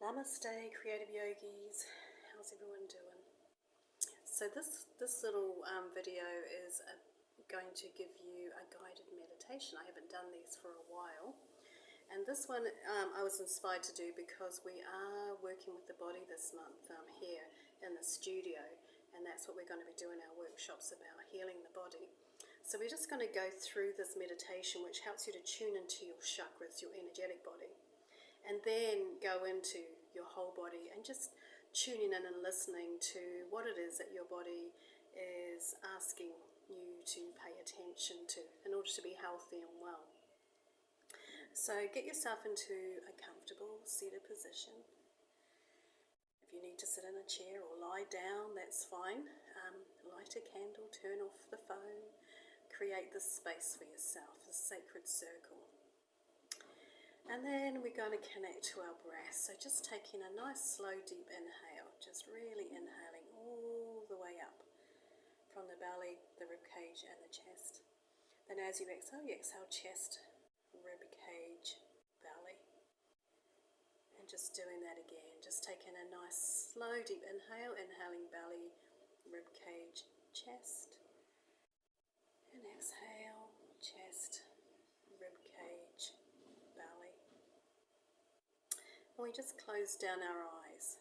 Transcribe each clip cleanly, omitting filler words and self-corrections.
Namaste, creative yogis. How's everyone doing? So this little video is going to give you a guided meditation. I haven't done these for a while, and this one I was inspired to do because we are working with the body this month here in the studio, and that's what we're going to be doing our workshops about, healing the body. So we're just going to go through this meditation, which helps you to tune into your chakras, your energetic body, and then go into your whole body and just tuning in and listening to what it is that your body is asking you to pay attention to in order to be healthy and well. So get yourself into a comfortable seated position. If you need to sit in a chair or lie down, that's fine. Light a candle, turn off the phone, create this space for yourself, this sacred circle. And then we're going to connect to our breath. So just taking a nice slow deep inhale, just really inhaling all the way up from the belly, the rib cage and the chest. Then as you exhale chest, rib cage, belly. And just doing that again, just taking a nice slow deep inhale, inhaling belly, rib cage, chest. And exhale, chest, rib cage, belly. And we just close down our eyes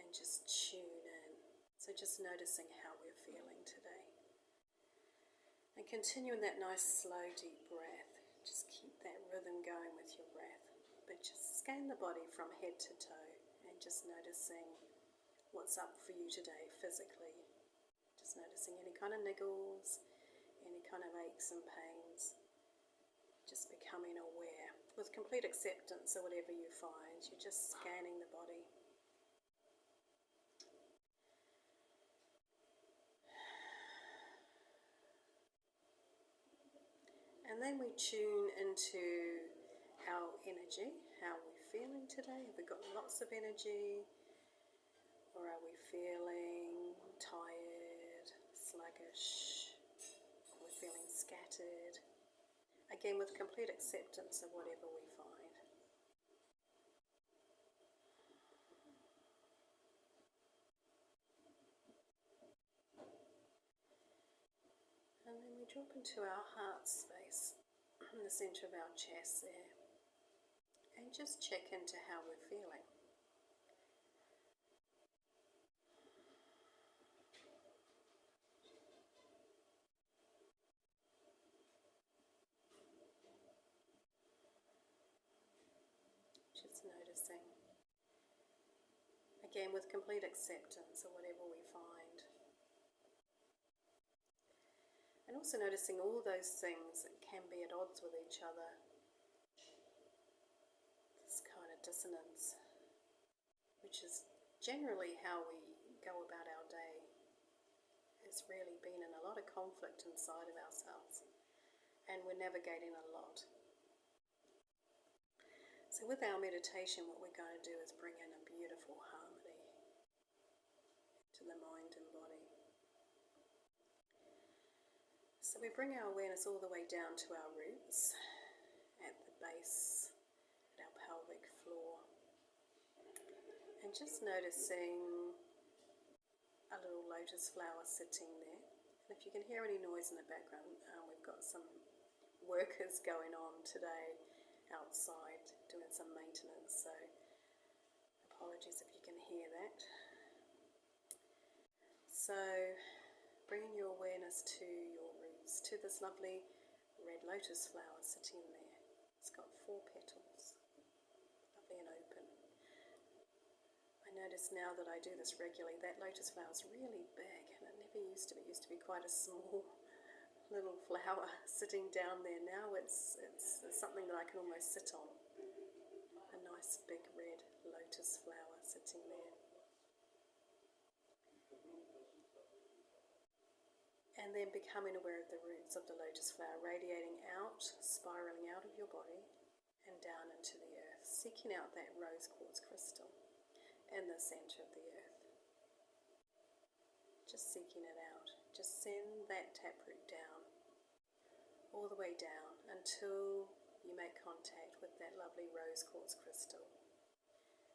and just tune in. So just noticing how we're feeling today. And continuing that nice slow deep breath. Just keep that rhythm going with your breath. But just scan the body from head to toe and just noticing what's up for you today physically. Just noticing any kind of niggles, any kind of aches and pains. Just becoming aware with complete acceptance of whatever you find. You're just scanning the body. And then we tune into our energy, how we're feeling today. Have we got lots of energy? Or are we feeling tired, sluggish? Or we're feeling scattered? Again, with complete acceptance of whatever we find. And then we drop into our heart space, in the centre of our chest there. And just check into how we're feeling. Just noticing. Again, with complete acceptance of whatever we find. And also noticing all those things that can be at odds with each other. This kind of dissonance, which is generally how we go about our day. It's really been in a lot of conflict inside of ourselves. And we're navigating a lot. So with our meditation, what we're going to do is bring in a beautiful harmony to the mind and body. So we bring our awareness all the way down to our roots, at the base, at our pelvic floor. And just noticing a little lotus flower sitting there. And if you can hear any noise in the background, we've got some workers going on today outside doing some maintenance, so apologies if you can hear that. So bringing your awareness to your roots, to this lovely red lotus flower sitting there. It's got 4 petals, lovely and open. I notice now that I do this regularly, that lotus flower is really big, and it never used to be. It used to be quite a small little flower sitting down there. Now it's something that I can almost sit on. A nice big red lotus flower sitting there. And then becoming aware of the roots of the lotus flower radiating out, spiraling out of your body and down into the earth, seeking out that rose quartz crystal in the centre of the earth. Just seeking it out. Just send that taproot down, all the way down until you make contact with that lovely rose quartz crystal,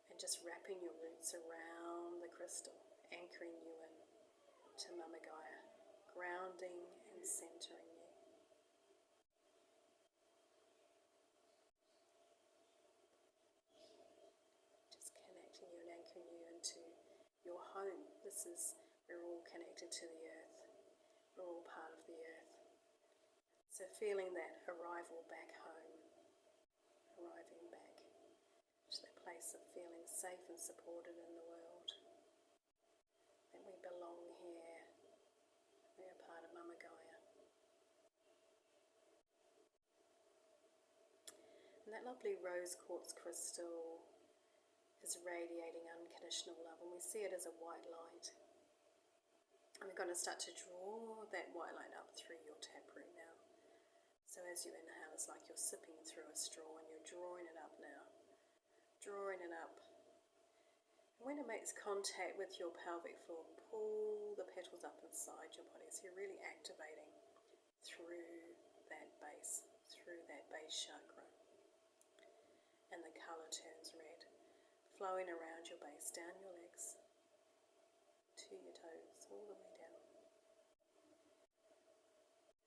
and just wrapping your roots around the crystal, anchoring you in to Mama Gaia, grounding and centering you. Just connecting you and anchoring you into your home. We're all connected to the earth. We're all part of the earth. So feeling that arrival back home, arriving back to that place of feeling safe and supported in the world, that we belong here, we are part of Mama Gaia. And that lovely rose quartz crystal is radiating unconditional love, and we see it as a white light. And we're going to start to draw that white light up through your taproot now. So as you inhale, it's like you're sipping through a straw and you're drawing it up now. Drawing it up. And when it makes contact with your pelvic floor, pull the petals up inside your body. So you're really activating through that base chakra. And the colour turns red, flowing around your base, down your legs, to your toes, all the way down.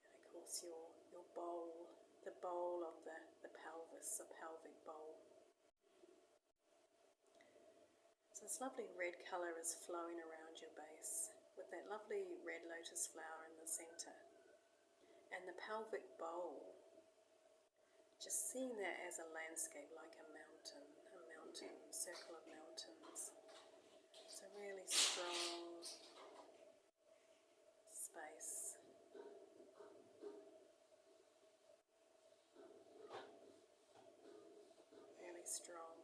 And of course your bowl, the bowl of the pelvis, the pelvic bowl. So this lovely red colour is flowing around your base with that lovely red lotus flower in the centre. And the pelvic bowl, just seeing that as a landscape, like a mountain, circle of mountains. It's a really strong space. Really strong.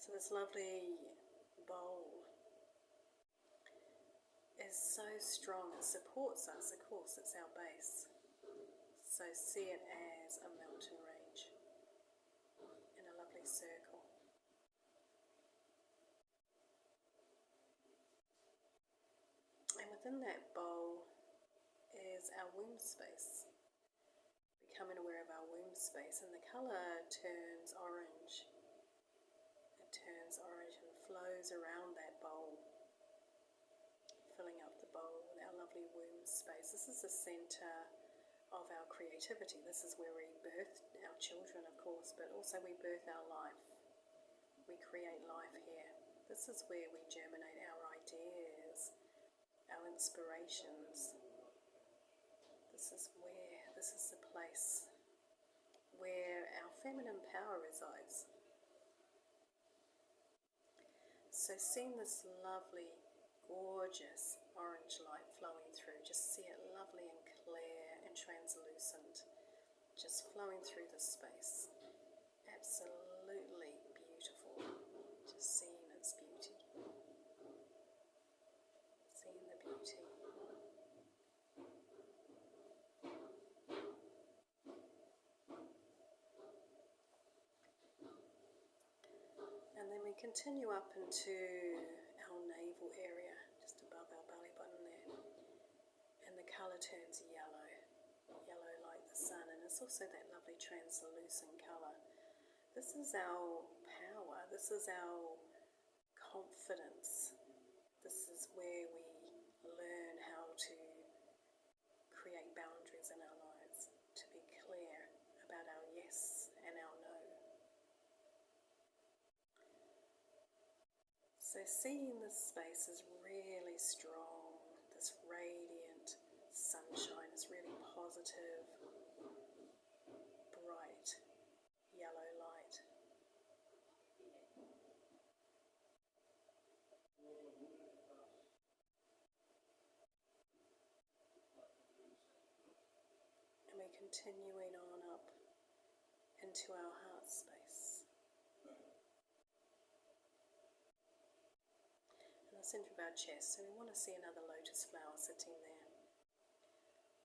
So this lovely bowl is so strong, it supports us, of course, it's our base. So see it as a mountain range in a lovely circle. And within that bowl is our womb space. Becoming aware of our womb space, and the colour turns orange. It turns orange and flows around that bowl, filling up the bowl with our lovely womb space. This is the centre of our creativity. This is where we birth our children, of course, but also we birth our life. We create life here. This is where we germinate our ideas, our inspirations. This is the place where our feminine power resides. So seeing this lovely, gorgeous orange light flowing through, just see it lovely and clear and translucent, just flowing through the space. Absolutely beautiful. Just seeing its beauty. Seeing the beauty. And then we continue up into our navel area, just above our belly button there. And the colour turns yellow, yellow like the sun, and it's also that lovely translucent colour. This is our power, this is our confidence. This is where we learn how to create boundaries in our lives, to be clear about our yes and our no. So seeing this space is really strong, this radiant sunshine is really positive, bright yellow light. And we're continuing on up into our heart space. Centre of our chest, so we want to see another lotus flower sitting there.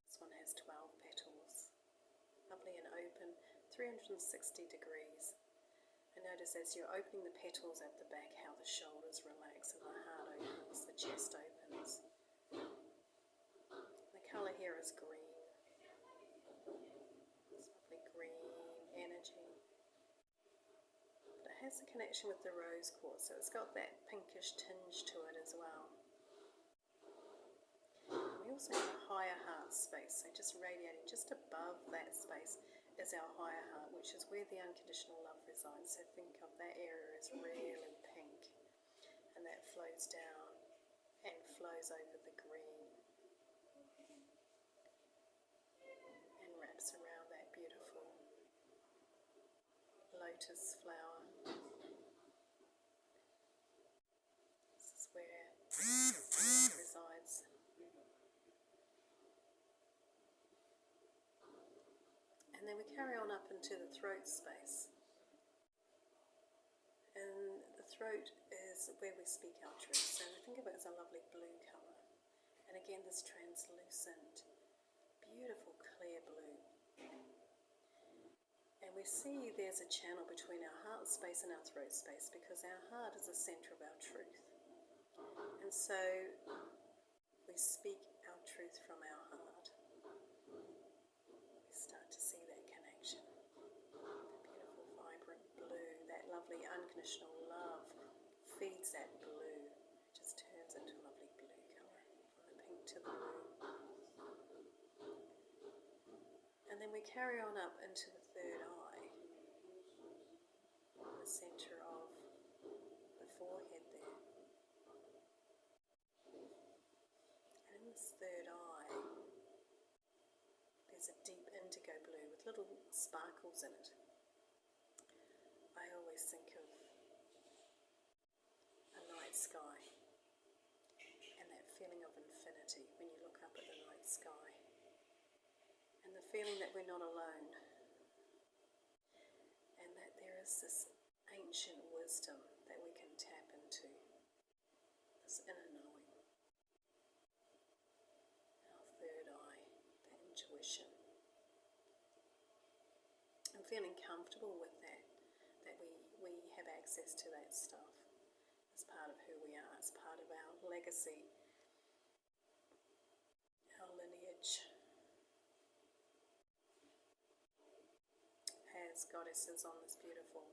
This one has 12 petals, lovely and open, 360 degrees. And notice as you're opening the petals at the back how the shoulders relax and the heart opens, the chest opens. has a connection with the rose quartz, so it's got that pinkish tinge to it as well. We also have a higher heart space, so just radiating just above that space is our higher heart, which is where the unconditional love resides. So think of that area as really pink, and that flows down and flows over the green and wraps around that beautiful lotus flower. This is where love resides. And then we carry on up into the throat space. And the throat is where we speak our truth. So think of it as a lovely blue colour. And again, this translucent, beautiful, clear blue. And we see there's a channel between our heart space and our throat space, because our heart is the centre of our truth. And so we speak our truth from our heart. We start to see that connection. The beautiful, vibrant blue, that lovely unconditional love feeds that blue. It just turns into a lovely blue colour, from the pink to the blue. And then we carry on up into the third eye, the centre of the forehead there. And in this third eye, there's a deep indigo blue with little sparkles in it. I always think of a night sky and that feeling of infinity when you look up at the night sky. And the feeling that we're not alone, and that there is this ancient wisdom that we can tap into, this inner knowing, our third eye, the intuition. I'm feeling comfortable with that we have access to that stuff as part of who we are, as part of our legacy, our lineage. As goddesses on this beautiful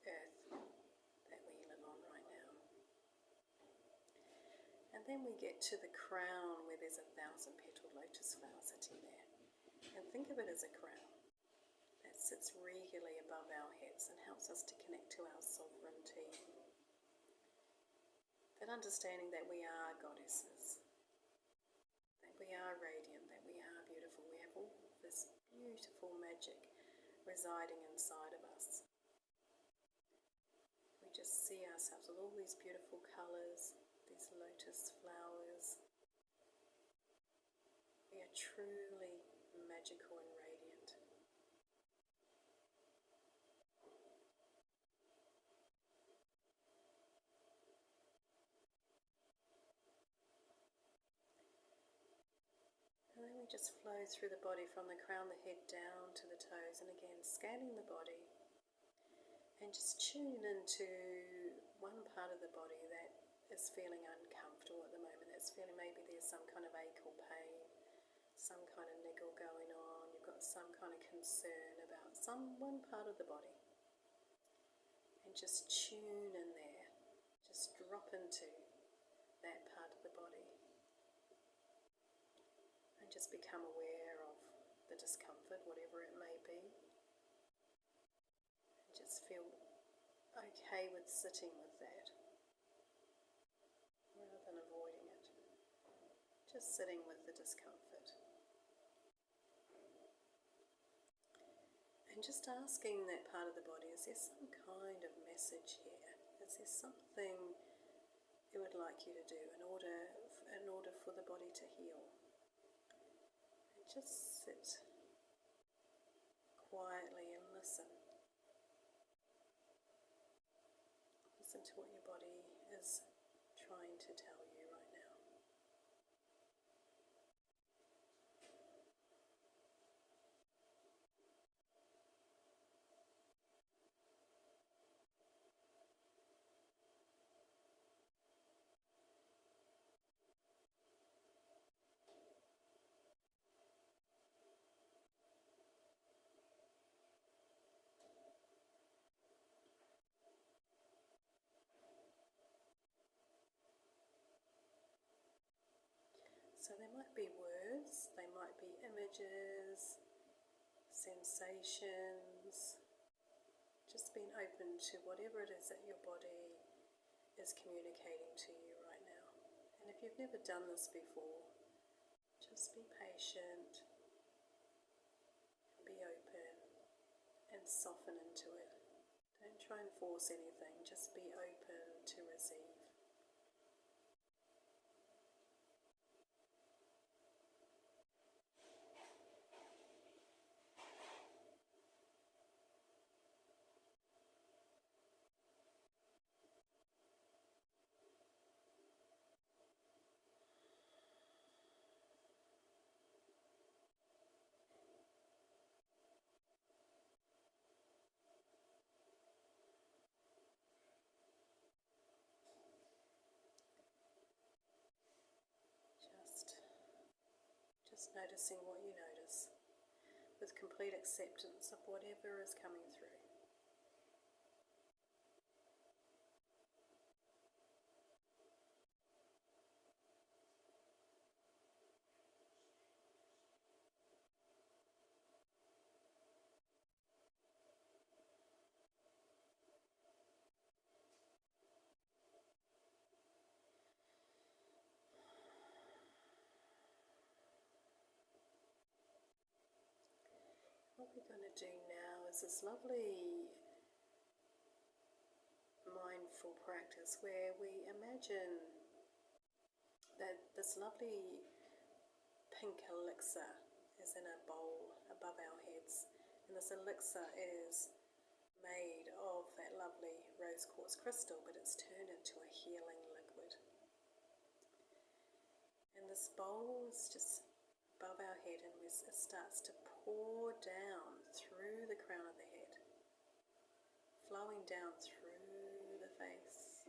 earth that we live on right now. And then we get to the crown, where there's a 1,000-petaled lotus flower sitting there. And think of it as a crown that sits regally above our heads and helps us to connect to our sovereignty. That understanding that we are goddesses, that we are radiant, that we are beautiful. We have all this beautiful magic residing inside of us. We just see ourselves with all these beautiful colours, these lotus flowers. We are truly magical and radiant. And then we just flow through the body from the crown of the head down to the toes, and again scanning the body and just tune into one part of the body that is feeling uncomfortable at the moment, that's feeling maybe there's some kind of ache or pain, some kind of niggle going on, you've got some kind of concern about one part of the body. And just tune in there, just drop into that part of the body. And just become aware of the discomfort, whatever it may be. And just feel okay with sitting with that, rather than avoiding it. Just sitting with the discomfort. And just asking that part of the body, is there some kind of message here? Is there something it would like you to do in order for the body to heal? Just sit quietly and listen. Listen to what your body is trying to tell you right now. sensations, just being open to whatever it is that your body is communicating to you right now. And if you've never done this before, just be patient, be open, and soften into it. Don't try and force anything, just be open to receive. Just noticing what you notice, with complete acceptance of whatever is coming through. What we're going to do now is this lovely mindful practice where we imagine that this lovely pink elixir is in a bowl above our heads, and this elixir is made of that lovely rose quartz crystal, but it's turned into a healing liquid. And this bowl is just above our head, and it starts to pour down through the crown of the head, flowing down through the face,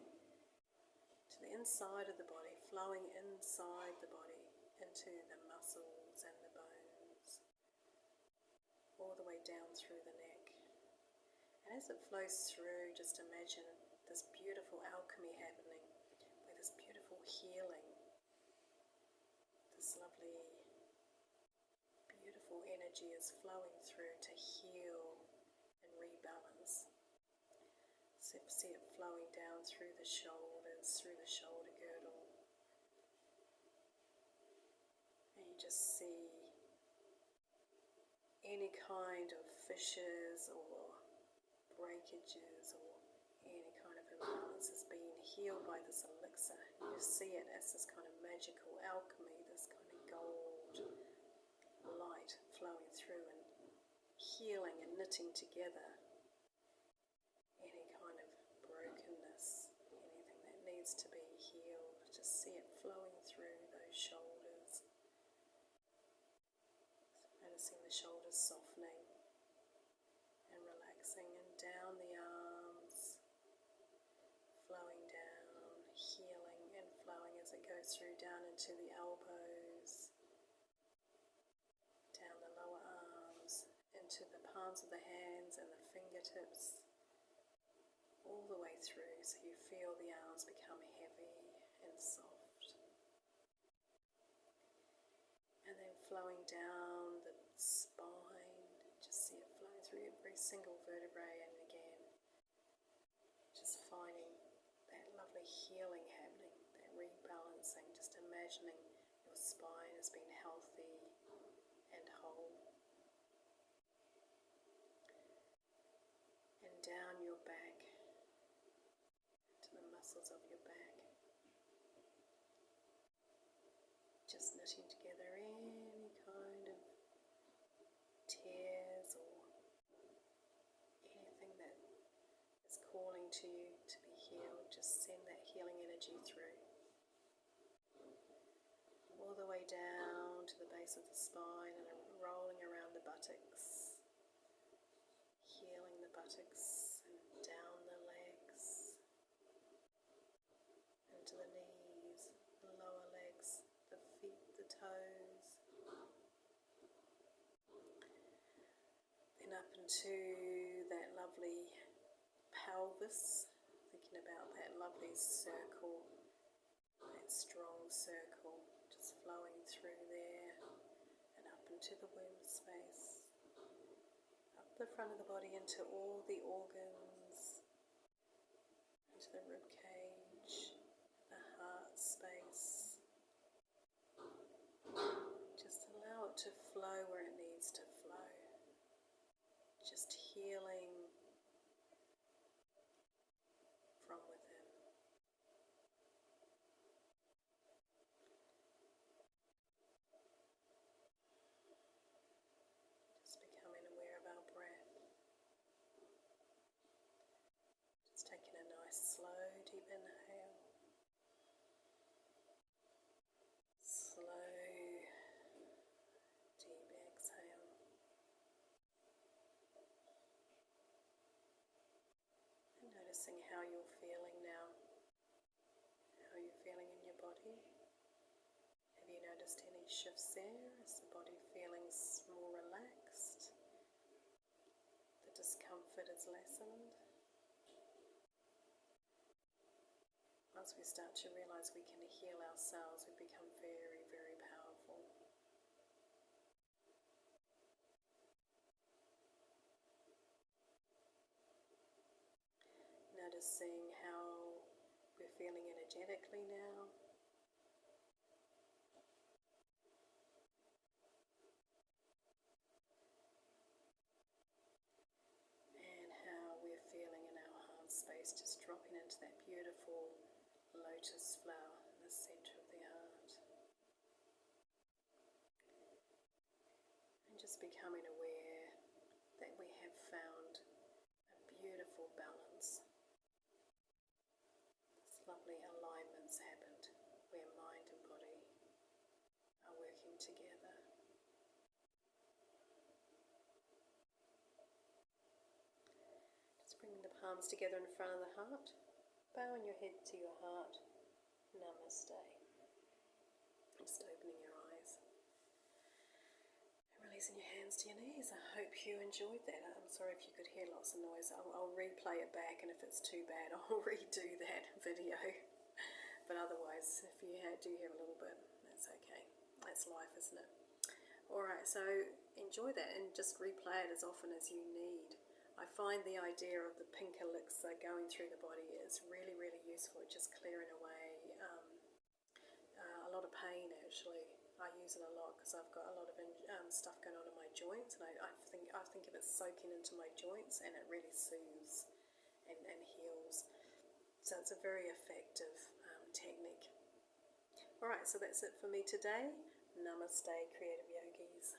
to the inside of the body, flowing inside the body, into the muscles and the bones, all the way down through the neck. And as it flows through, just imagine this beautiful alchemy happening, where this beautiful healing, this lovely beautiful energy is flowing through to heal and rebalance. So see it flowing down through the shoulders, through the shoulder girdle. And you just see any kind of fissures or breakages or any kind of imbalances being healed by this elixir. You just see it as this kind of magical alchemy, this kind of gold light flowing through and healing and knitting together any kind of brokenness, anything that needs to be healed. Just see it flowing through those shoulders, noticing the shoulders softening and relaxing, and down the arms, flowing down, healing and flowing as it goes through down into the elbows, down the lower arms, into the palms of the hands and the fingertips, all the way through, so you feel the arms become heavy and soft. And then flowing down the spine, just see it flowing through every single vertebrae, and again, just finding that lovely healing happening, that rebalancing, just imagining your spine as being healthy and whole. And down your back, to the muscles of your back, just knitting together any kind of tears or anything that is calling to you to be healed. Just send that healing energy through, all the way down to the base of the spine and rolling around the buttocks, healing the buttocks and down the legs, into the knees, the lower legs, the feet, the toes, then up into that lovely pelvis, thinking about that lovely circle, that strong circle, just flowing through there and up into the womb space, the front of the body into all the organs, into the rib cage, the heart space. Just allow it to flow where it needs to flow. Just healing from within. Just becoming aware of our breath. Just taking a nice slow deep inhale. Slow deep exhale. And noticing how you're feeling now. How you're feeling in your body. Have you noticed any shifts there? Is the body feeling more relaxed? The discomfort is lessened? Once we start to realize we can heal ourselves, we become very, very powerful. Noticing how we're feeling energetically now. And how we're feeling in our heart space, just dropping into that beautiful lotus flower in the center of the heart. And just becoming aware that we have found a beautiful balance. This lovely alignment's happened where mind and body are working together. Just bringing the palms together in front of the heart. Bowing your head to your heart. Namaste. Just opening your eyes. And releasing your hands to your knees. I hope you enjoyed that. I'm sorry if you could hear lots of noise. I'll replay it back, and if it's too bad, I'll redo that video. But otherwise, if you do hear a little bit, that's okay. That's life, isn't it? Alright, so enjoy that and just replay it as often as you need. I find the idea of the pink elixir going through the body is really, really useful. It's just clearing away a lot of pain, actually. I use it a lot because I've got a lot of stuff going on in my joints, and I think of it soaking into my joints, and it really soothes and heals. So it's a very effective technique. Alright, so that's it for me today. Namaste, Creative Yogis.